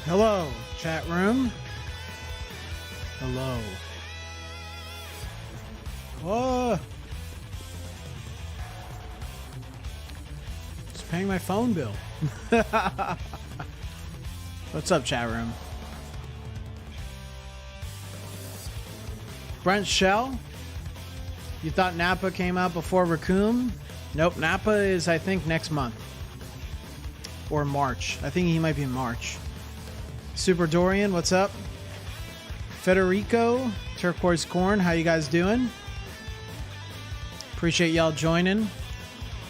Hello, chat room. Hello. Oh. Just paying my phone bill. What's up, chat room? Brent Shell? You thought Nappa came out before Raccoon? Nope, Nappa is, I think, next month. Or March. I think he might be in March. Super Dorian, what's up? Federico, Turquoise Corn, how you guys doing? Appreciate y'all joining.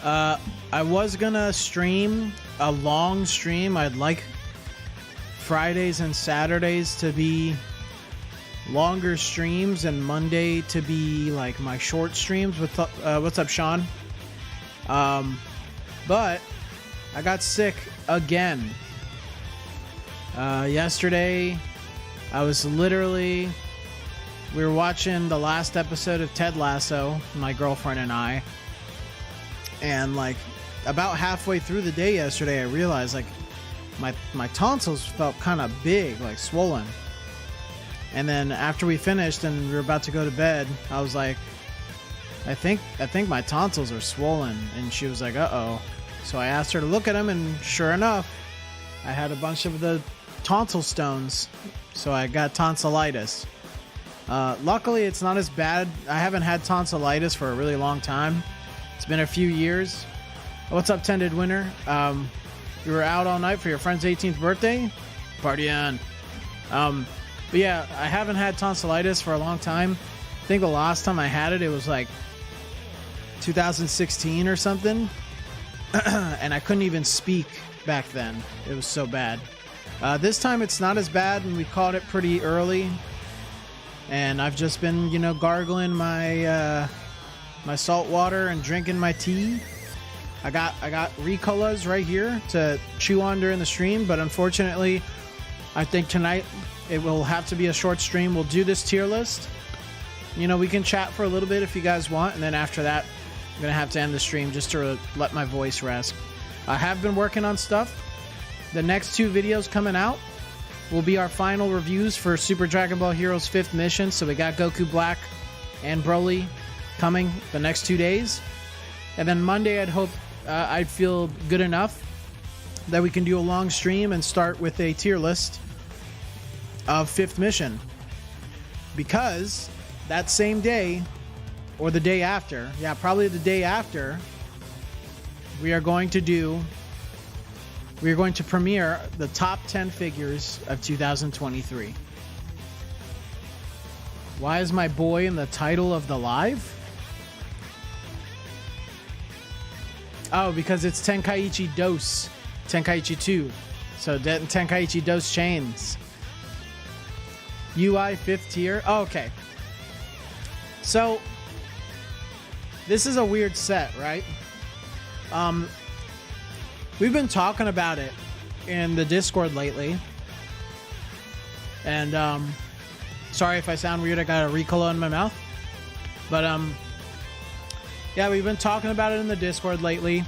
I was gonna stream a long stream. I'd like Fridays and Saturdays to be longer streams and Monday to be like my short streams. What's up, Sean? But I got sick again. Yesterday, I was literally... We were watching the last episode of Ted Lasso, my girlfriend and I. And, like, about halfway through the day yesterday, I realized, like, my tonsils felt kind of big, like, swollen. And then after we finished and we were about to go to bed, I was like, I think my tonsils are swollen. And she was like, uh-oh. So I asked her to look at them, and sure enough, I had a bunch of the tonsil stones. So I got tonsillitis. Luckily, it's not as bad. I haven't had tonsillitis for a really long time. It's been a few years. What's up, Tended Winter? You were out all night for your friend's 18th birthday? Party on. But yeah, I haven't had tonsillitis for a long time. I think the last time I had it, it was like 2016 or something. And I couldn't even speak back then. It was so bad. This time it's not as bad, and we caught it pretty early. And I've just been, you know, gargling my my salt water and drinking my tea. I got Ricolas right here to chew on during the stream, but unfortunately, I think tonight it will have to be a short stream. We'll do this tier list. You know, we can chat for a little bit if you guys want, and then after that, I'm gonna have to end the stream just to let my voice rest. I have been working on stuff. The next two videos coming out will be our final reviews for Super Dragon Ball Heroes 5th mission. So we got Goku Black and Broly coming the next 2 days. And then Monday, I'd feel good enough that we can do a long stream and start with a tier list of 5th mission. Because that same day, or the day after, yeah, probably the day after, we are going to premiere the top 10 figures of 2023. Why is my boy in the title of the live? Oh, because it's Tenkaichi Dose. Tenkaichi 2. So Tenkaichi Dose chainzzz. UI 5th tier. Oh, okay. So, this is a weird set, right? We've been talking about it in the Discord lately. And, sorry if I sound weird, I got a Ricola in my mouth. But, yeah, we've been talking about it in the Discord lately.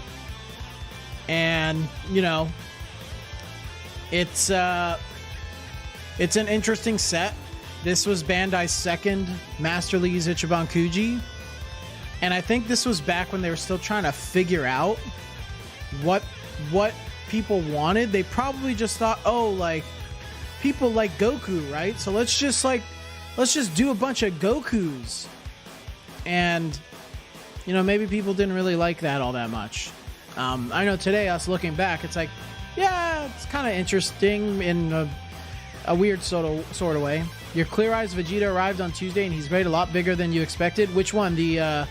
And, you know, it's an interesting set. This was Bandai's second Master League's Ichiban Kuji. And I think this was back when they were still trying to figure out what people wanted. They probably just thought, oh, like, people like Goku, right? So let's just do a bunch of Gokus. And, you know, maybe people didn't really like that all that much. I know today, us looking back, it's like, yeah, it's kind of interesting in a weird sort of way. Your Clear Eyes Vegeta arrived on Tuesday, and he's made a lot bigger than you expected. Which one? The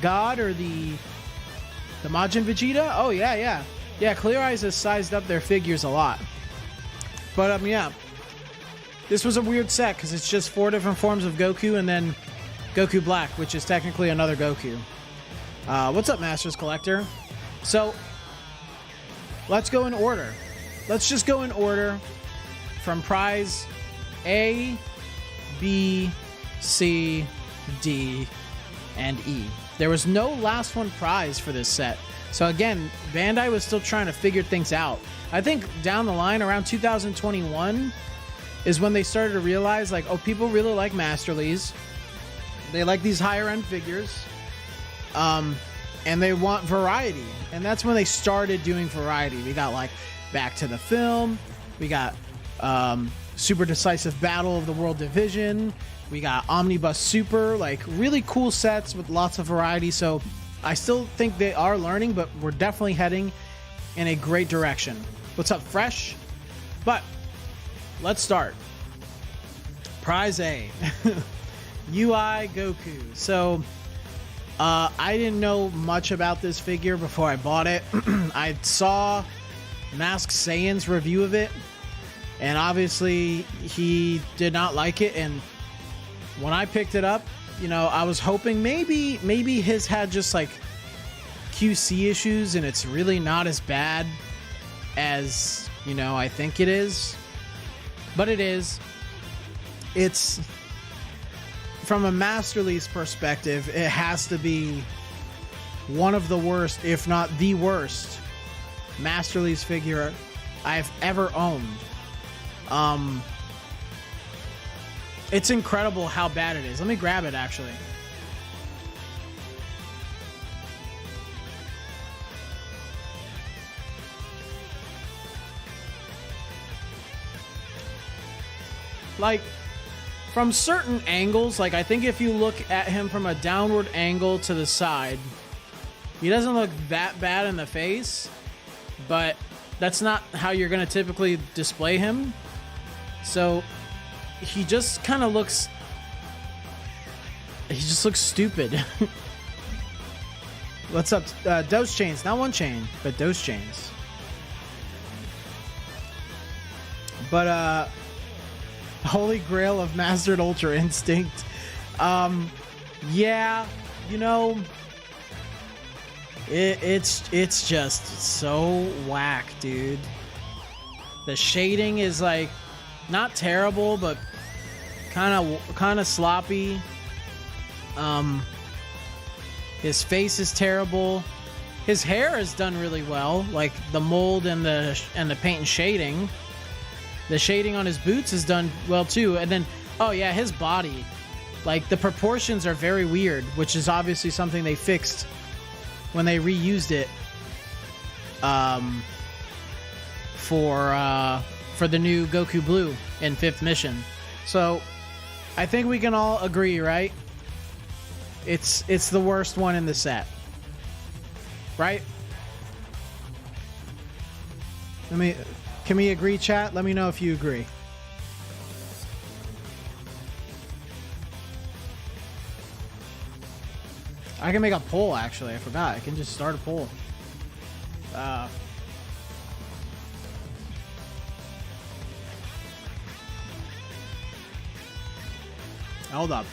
God or the Majin Vegeta? Oh, yeah. Yeah, Clear Eyes has sized up their figures a lot. But, yeah. This was a weird set, because it's just 4 different forms of Goku, and then Goku Black, which is technically another Goku. What's up, Masters Collector? So, let's go in order. Let's just go in order from prize A, B, C, D, and E. There was no last one prize for this set. So again, Bandai was still trying to figure things out. I think down the line, around 2021, is when they started to realize, like, oh, people really like Masterlies. They like these higher end figures. And they want variety. And that's when they started doing variety. We got, like, Back to the Film. We got Super Decisive Battle of the World Division. We got Omnibus Super. Like, really cool sets with lots of variety. So I still think they are learning, but we're definitely heading in a great direction. What's up, Fresh? But let's start. Prize A. UI Goku. So I didn't know much about this figure before I bought it. I saw Mask Saiyan's review of it, and obviously he did not like it. And when I picked it up, you know, I was hoping maybe his had just like QC issues, and it's really not as bad as, you know, I think it is. But it is. It's, from a Masterlies perspective, it has to be one of the worst, if not the worst, Masterlies figure I've ever owned. It's incredible how bad it is. Let me grab it, actually. Like, from certain angles, like, I think if you look at him from a downward angle to the side, he doesn't look that bad in the face, but that's not how you're going to typically display him. So he just kind of looks, he just looks stupid. What's up? Dose chains, not one chain, but dose chains. But Holy Grail of Mastered Ultra Instinct. Yeah, you know, it's just so whack, dude. The shading is like not terrible, but kind of sloppy. His face is terrible. His hair is done really well, like the mold and the paint and shading. The shading on his boots is done well too. And then, oh yeah, his body, like the proportions are very weird, which is obviously something they fixed when they reused it for the new Goku Blue in 5th mission. So I think we can all agree, right? It's the worst one in the set, right? Can we agree, chat? Let me know if you agree. I can make a poll, actually. I forgot. I can just start a poll. Hold up.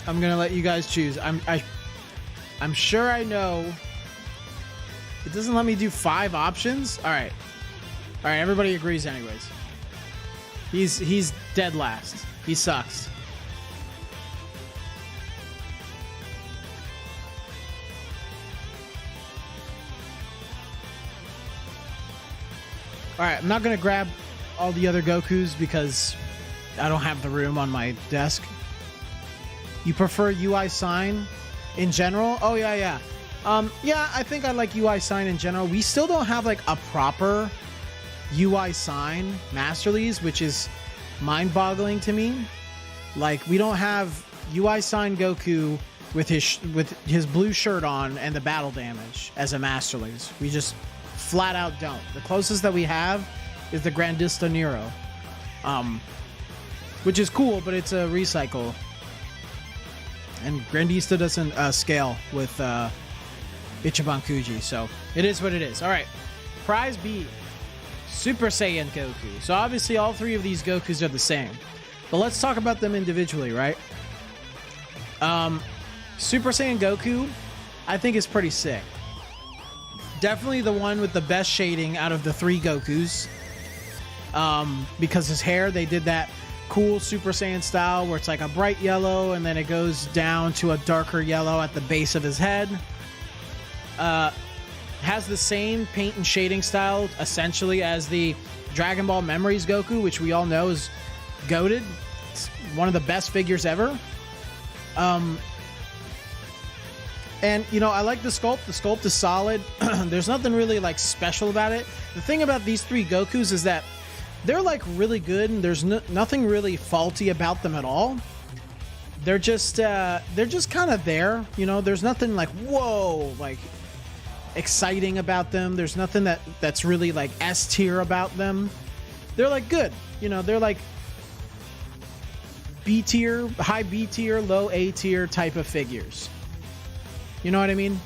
I'm gonna let you guys choose. I'm sure I know. It doesn't let me do 5 options. All right, everybody agrees anyways. He's dead last. He sucks. All right, I'm not gonna grab all the other Gokus because I don't have the room on my desk. You prefer UI Sign in general? Oh, yeah. Yeah, I think I like UI Sign in general. We still don't have, like, a proper UI Sign Masterlies, which is mind-boggling to me. Like, we don't have UI Sign Goku with his blue shirt on and the battle damage as a Masterlies. We just flat out don't. The closest that we have is the Grandista Nero, which is cool, but it's a recycle. And Grandista doesn't scale with Ichiban Kuji, so it is what it is. All right, prize B, Super Saiyan Goku. So obviously all 3 of these Gokus are the same, but let's talk about them individually, right? Super Saiyan Goku, I think is pretty sick. Definitely the one with the best shading out of the 3 Gokus. because his hair, they did that cool Super Saiyan style where it's like a bright yellow and then it goes down to a darker yellow at the base of his head. Has the same paint and shading style essentially as the Dragon Ball Memories Goku, which we all know is goated. It's one of the best figures ever. And, you know, I like the sculpt. The sculpt is solid. There's nothing really, like, special about it. The thing about these three Gokus is that they're, like, really good, and there's nothing really faulty about them at all. They're just kind of there. You know, there's nothing, like, whoa, like, exciting about them. There's nothing that's really, like, S tier about them. They're, like, good. You know, they're, like, B tier, high B tier, low A tier type of figures. You know what I mean?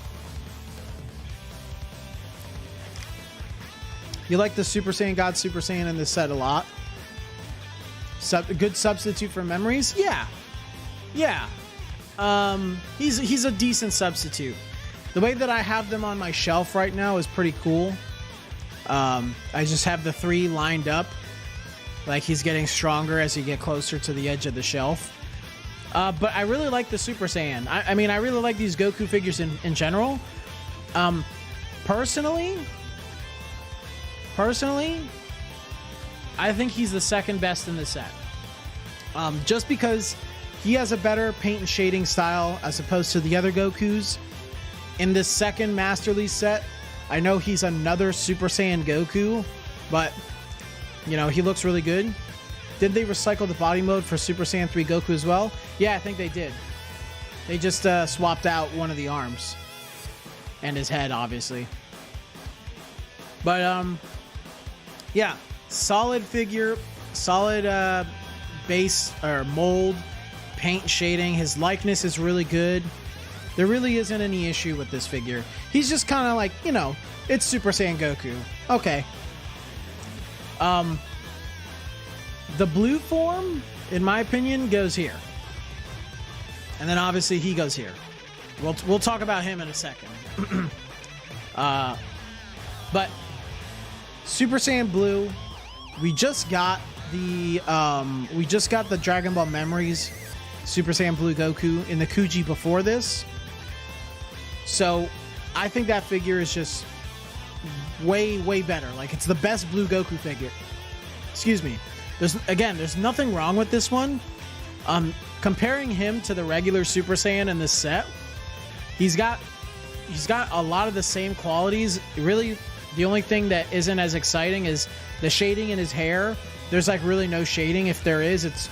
You like the Super Saiyan God Super Saiyan in this set a lot? Good substitute for Memories? Yeah. Yeah. He's a decent substitute. The way that I have them on my shelf right now is pretty cool. I just have the three lined up. Like he's getting stronger as you get closer to the edge of the shelf. But I really like the Super Saiyan. I mean, I really like these Goku figures in general. Personally, I think he's the second best in the set. Just because he has a better paint and shading style as opposed to the other Gokus. In this second Masterly set, I know he's another Super Saiyan Goku, but, you know, he looks really good. Did they recycle the body mode for Super Saiyan 3 Goku as well? Yeah, I think they did. They just swapped out one of the arms. And his head, obviously. But, yeah. Solid figure. Solid base or mold. Paint shading. His likeness is really good. There really isn't any issue with this figure. He's just kind of like, you know, it's Super Saiyan Goku. Okay. The blue form, in my opinion, goes here. And then obviously he goes here. We'll talk about him in a second. But Super Saiyan Blue, we just got the Dragon Ball Memories Super Saiyan Blue Goku in the Kuji before this. So I think that figure is just way, way better. Like, it's the best Blue Goku figure. Excuse me. There's nothing wrong with this one. Comparing him to the regular Super Saiyan in this set, he's got a lot of the same qualities. Really, the only thing that isn't as exciting is the shading in his hair. There's like really no shading. If there is, it's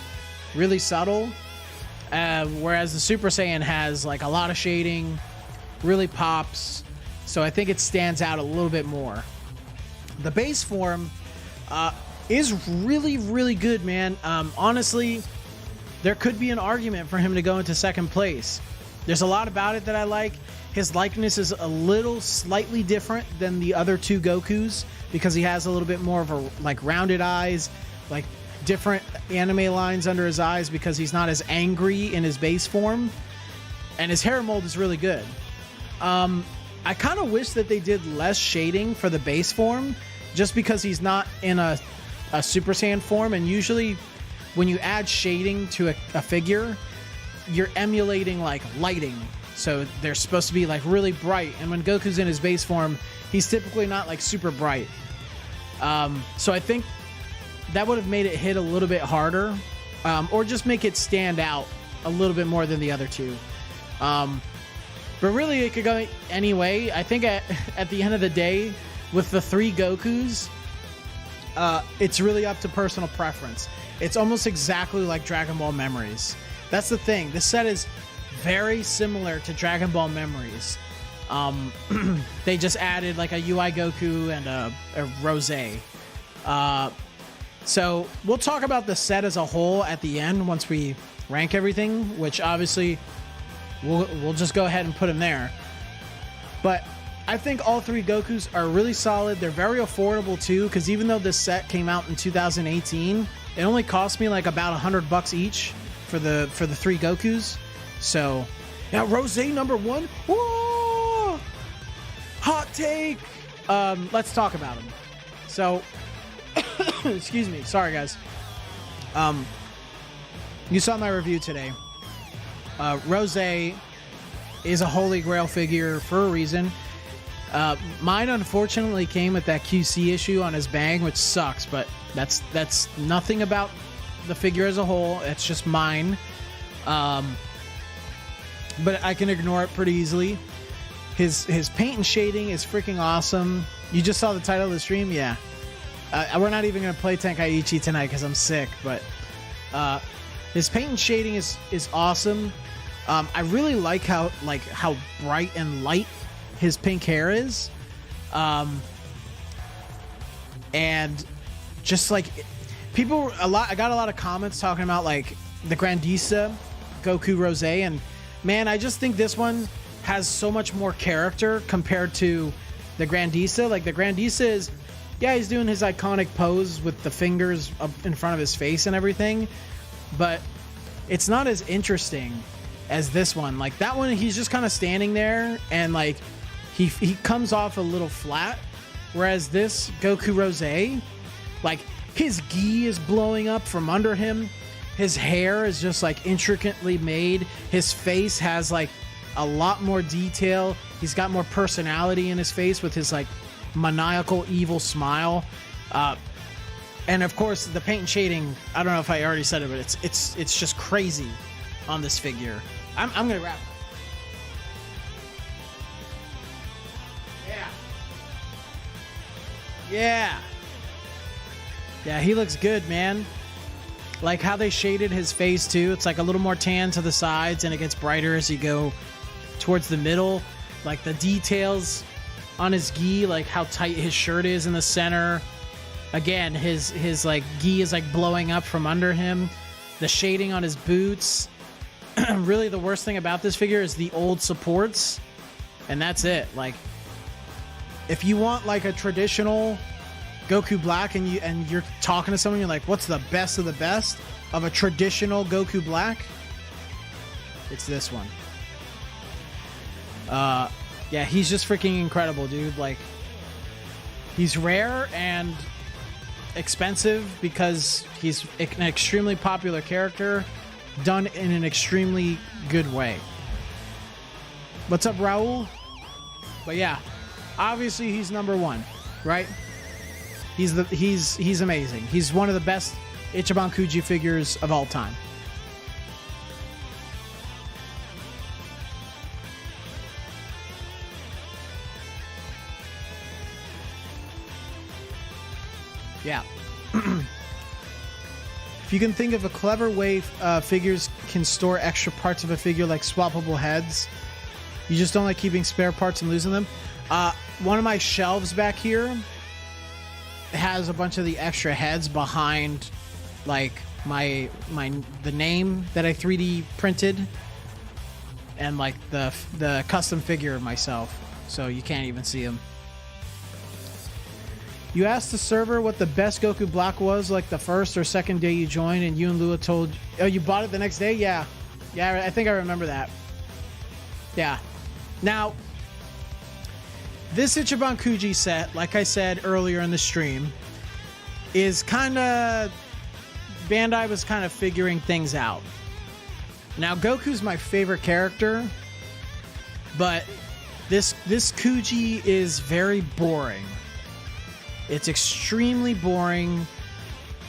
really subtle. Whereas the Super Saiyan has like a lot of shading, really pops. So I think it stands out a little bit more. The base form is really, really good, man. Honestly, there could be an argument for him to go into second place. There's a lot about it that I like. His likeness is a little slightly different than the other two Gokus because he has a little bit more of a like rounded eyes, like different anime lines under his eyes because he's not as angry in his base form. And his hair mold is really good. I kind of wish that they did less shading for the base form just because he's not in a Super Saiyan form, and usually when you add shading to a figure, you're emulating like lighting, so they're supposed to be like really bright, and when Goku's in his base form, he's typically not like super bright. So I think that would have made it hit a little bit harder, or just make it stand out a little bit more than the other two. But really it could go any way. I think at the end of the day, with the three Gokus, it's really up to personal preference. It's almost exactly like Dragon Ball Memories. That's the thing. This set is very similar to Dragon Ball Memories. They just added like a UI Goku and a Rose. So we'll talk about the set as a whole at the end once we rank everything, which obviously we'll just go ahead and put them there. But I think all three Gokus are really solid. They're very affordable too, because even though this set came out in 2018, it only cost me like about $100 each for the three Gokus. So now Rose number one. Whoa! Hot take. Let's talk about him. So Excuse me. Sorry, guys. You saw my review today. Rose is a holy grail figure for a reason. Mine unfortunately came with that QC issue on his bang, which sucks, but that's nothing about the figure as a whole. It's just mine. But I can ignore it pretty easily. His paint and shading is freaking awesome. You just saw the title of the stream? Yeah. We're not even going to play Tenkaichi tonight because I'm sick, but his paint and shading is awesome. I really like how bright and light his pink hair is. And just like people I got a lot of comments talking about like the Grandissa Goku Rose, and man, I just think this one has so much more character compared to the Grandissa. Like the Grandissa is, yeah, he's doing his iconic pose with the fingers up in front of his face and everything, but it's not as interesting as this one. Like that one, he's just kind of standing there and like he comes off a little flat, whereas this Goku Rose, like his gi is blowing up from under him, his hair is just like intricately made, his face has like a lot more detail, he's got more personality in his face with his like maniacal evil smile, and of course the paint and shading, I don't know if I already said it, but it's just crazy on this figure. I'm gonna wrap. Yeah, he looks good, man. Like how they shaded his face too, it's like a little more tan to the sides and it gets brighter as you go towards the middle. Like the details on his gi, like how tight his shirt is in the center. Again, his like gi is like blowing up from under him. The shading on his boots. Really, the worst thing about this figure is the old supports, and that's it. Like, if you want like a traditional Goku Black, and you're talking to someone, you're like, "What's the best of the best of a traditional Goku Black?" It's this one. Yeah, he's just freaking incredible, dude. Like, he's rare and expensive because he's an extremely popular character done in an extremely good way. What's up, Raul? But yeah, obviously he's number one, right? He's amazing. He's one of the best Ichiban Kuji figures of all time. Yeah. If you can think of a clever way figures can store extra parts of a figure, like swappable heads, you just don't like keeping spare parts and losing them. One of my shelves back here has a bunch of the extra heads behind, like the name that I 3D printed, and like the custom figure of myself, so you can't even see them. You asked the server what the best Goku Black was, like the first or second day you joined, and you and Lua told... Oh, you bought it the next day? Yeah. Yeah, I think I remember that. Yeah. Now, this Ichiban Kuji set, like I said earlier in the stream, is kind of... Bandai was kind of figuring things out. Now, Goku's my favorite character, but this Kuji is very boring. It's extremely boring,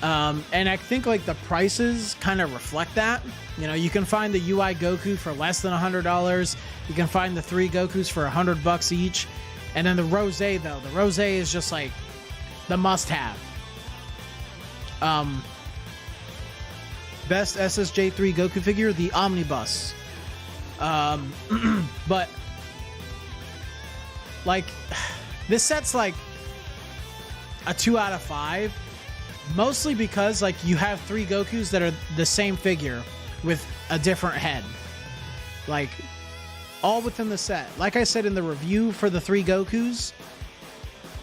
and I think like the prices kind of reflect that. You know, you can find the UI Goku for less than $100. You can find the 3 Gokus for $100 each, and then the Rose, though, the Rose is just like the must-have. Best SSJ3 Goku figure, the Omnibus. But like this set's like a 2 out of 5, mostly because like you have 3 Gokus that are the same figure with a different head, like all within the set. Like I said in the review for the 3 Gokus,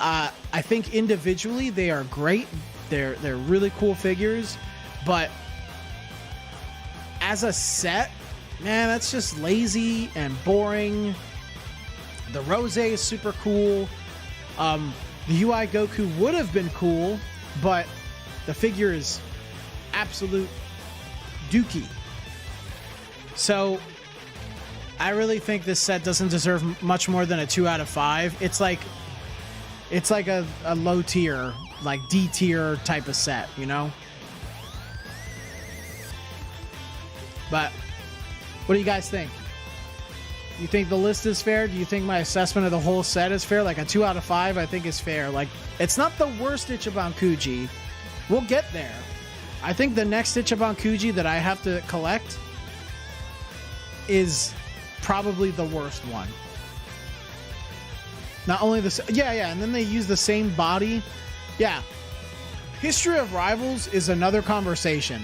I think individually they are great. They're really cool figures, but as a set, man, that's just lazy and boring. The Rose is super cool. The UI Goku would have been cool but the figure is absolute dookie. So I really think this set doesn't deserve much more than a 2 out of 5. It's like a low tier, like D tier type of set, you know? But what do you guys think? You think the list is fair? Do you think my assessment of the whole set is fair? Like a 2 out of 5, I think is fair. Like, it's not the worst Ichiban Kuji. We'll get there. I think the next Ichiban Kuji that I have to collect is probably the worst one. Not only the... Yeah, and then they use the same body. Yeah. History of Rivals is another conversation.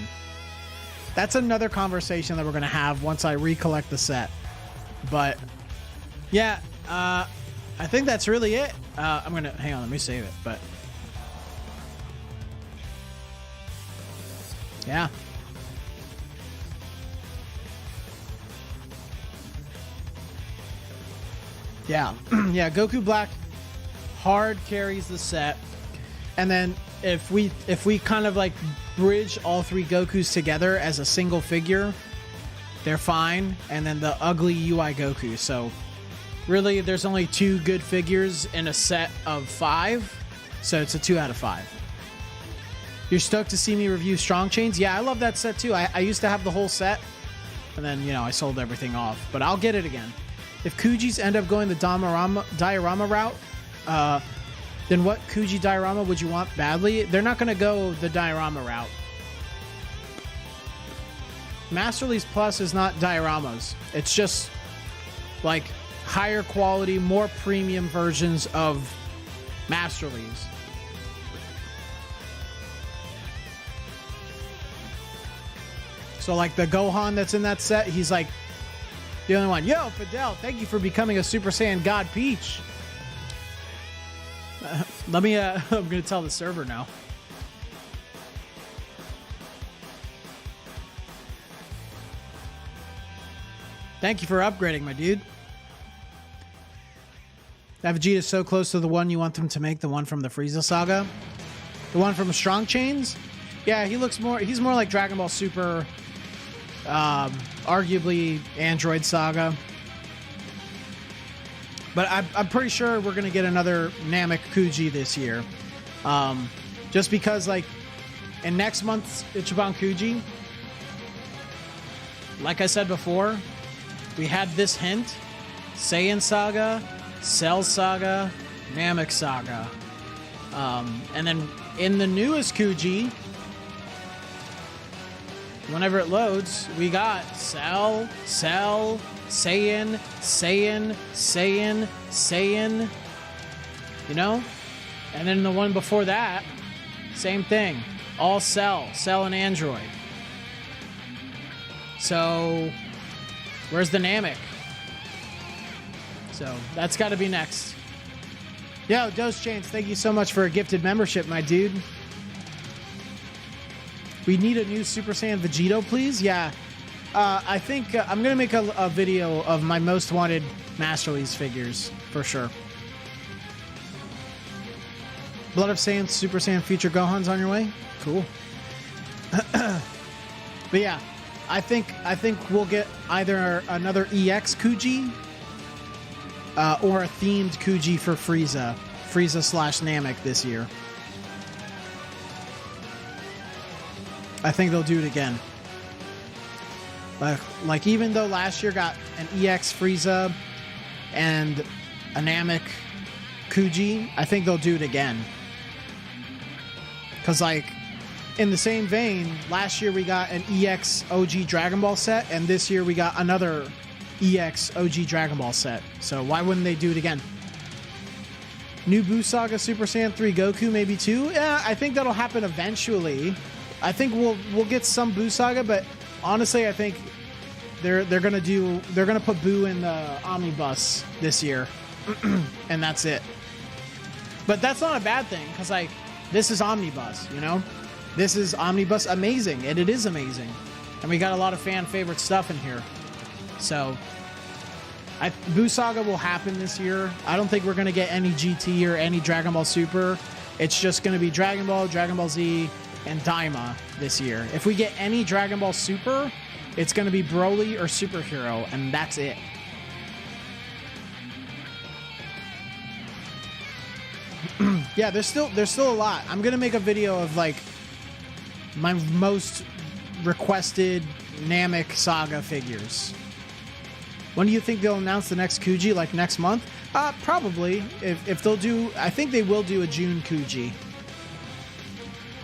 That's another conversation that we're going to have once I recollect the set. But, yeah, I think that's really it. I'm going to... Hang on, let me save it. But, yeah. Yeah. Yeah, Goku Black hard carries the set. And then if we kind of like bridge all 3 Gokus together as a single figure, they're fine. And then the ugly UI Goku. So really there's only 2 good figures in a set of 5. So it's a 2 out of 5. You're stoked to see me review Strong Chainz? Yeah, I love that set too. I used to have the whole set. And then, you know, I sold everything off. But I'll get it again. If Kujis end up going the diorama route, then what Kuji diorama would you want badly? They're not going to go the diorama route. Masterly's Plus is not dioramas. It's just like higher quality, more premium versions of Masterly's. So like the Gohan that's in that set, he's like the only one. Yo, Fidel, thank you for becoming a Super Saiyan God Peach. Let me, I'm going to tell the server now. Thank you for upgrading, my dude. That Vegeta's so close to the one you want them to make, the one from the Frieza saga. The one from Strong Chainz? Yeah, he's more like Dragon Ball Super, arguably Android Saga. But I'm pretty sure we're going to get another Namek Kuji this year. Just because, like, in next month's Ichiban Kuji, like I said before, we had this hint. Saiyan Saga, Cell Saga, Namek Saga. And then in the newest Kuji, whenever it loads, we got Cell, Saiyan, you know? And then the one before that, same thing. All Cell and Android. So, where's the Namek? So, that's got to be next. Yo, Dose Chains, thank you so much for a gifted membership, my dude. We need a new Super Saiyan Vegito, please? Yeah. I think I'm going to make a video of my most wanted Masterly's figures, for sure. Blood of Saiyan, Super Saiyan Future Gohan's on your way? Cool. But yeah, I think we'll get either another EX Kuji or a themed Kuji for Frieza / Namek this year. I think they'll do it again. Like even though last year got an EX Frieza and a Namek Kuji, I think they'll do it again. Because, like, in the same vein, last year we got an EX OG Dragon Ball set, and this year we got another EX OG Dragon Ball set. So why wouldn't they do it again? New Buu Saga Super Saiyan 3 Goku, maybe 2? Yeah, I think that'll happen eventually. I think we'll get some Buu Saga, but honestly, I think they're gonna put Buu in the Omnibus this year, and that's it. But that's not a bad thing, because like this is Omnibus, you know. This is Omnibus amazing, and it is amazing, and we got a lot of fan favorite stuff in here. So, Buu Saga will happen this year. I don't think we're gonna get any GT or any Dragon Ball Super It's just going to be Dragon Ball, Dragon Ball Z, and Daima this year. If we get any Dragon Ball Super, it's going to be Broly or Superhero, and that's it. Yeah, there's still a lot. I'm going to make a video of like my most requested Namek Saga figures. When do you think they'll announce the next Kuji? Like next month? Probably. If they'll do, I think they will do a June Kuji.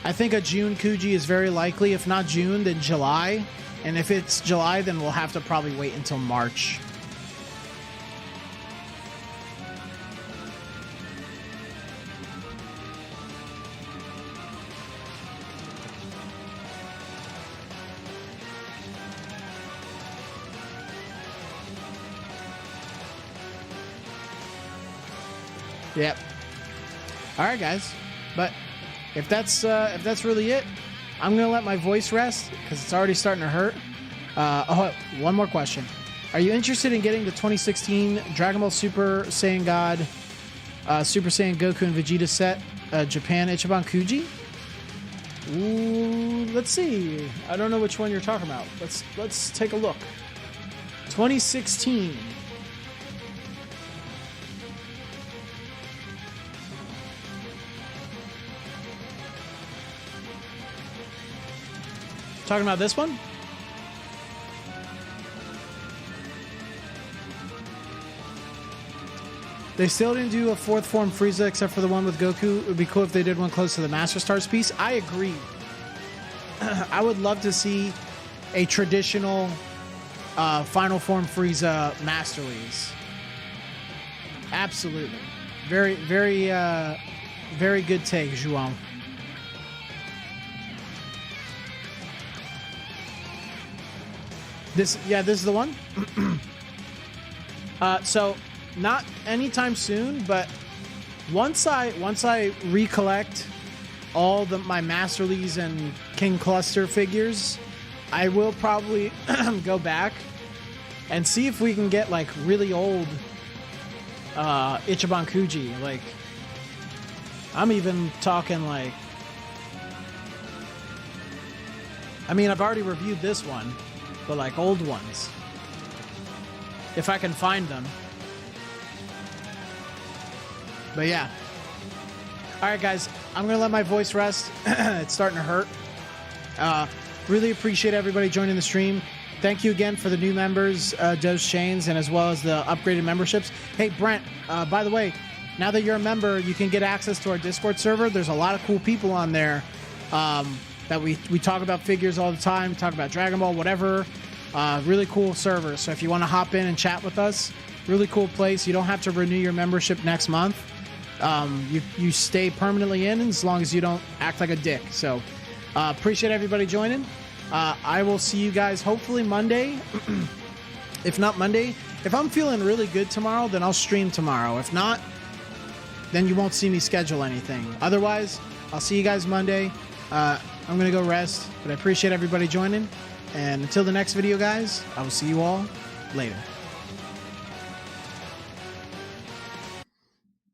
I think a June Kuji is very likely. If not June, then July. And if it's July, then we'll have to probably wait until March. Yep. All right, guys. But if that's really it, I'm gonna let my voice rest because it's already starting to hurt. Oh, one more question: are you interested in getting the 2016 Dragon Ball Super Saiyan God, Super Saiyan Goku and Vegeta set, Japan Ichiban Kuji? Ooh, let's see. I don't know which one you're talking about. Let's take a look. 2016. Talking about this one? They still didn't do a fourth form Frieza except for the one with Goku. It would be cool if they did one close to the Master Stars piece. I agree. I would love to see a traditional final form Frieza Master Leagues. Absolutely. Very, very, very good take, Zhuang. This is the one. So not anytime soon, but once I recollect all my Master Leagues and King Cluster figures, I will probably go back and see if we can get like really old Ichiban Kuji. Like, I'm even talking like, I mean, I've already reviewed this one, but like old ones, if I can find them. But yeah. All right, guys, I'm gonna let my voice rest. It's starting to hurt. Really appreciate everybody joining the stream. Thank you again for the new members, Dose Chains, and as well as the upgraded memberships. Hey, Brent, by the way, now that you're a member, you can get access to our Discord server. There's a lot of cool people on there that we talk about figures all the time, talk about Dragon Ball, whatever. Really cool server. So if you want to hop in and chat with us, really cool place. You don't have to renew your membership next month. You stay permanently in as long as you don't act like a dick. So appreciate everybody joining. I will see you guys hopefully Monday. If not Monday, if I'm feeling really good tomorrow, then I'll stream tomorrow. If not, then you won't see me schedule anything. Otherwise, I'll see you guys Monday. I'm gonna go rest, but I appreciate everybody joining. And until the next video, guys, I will see you all later.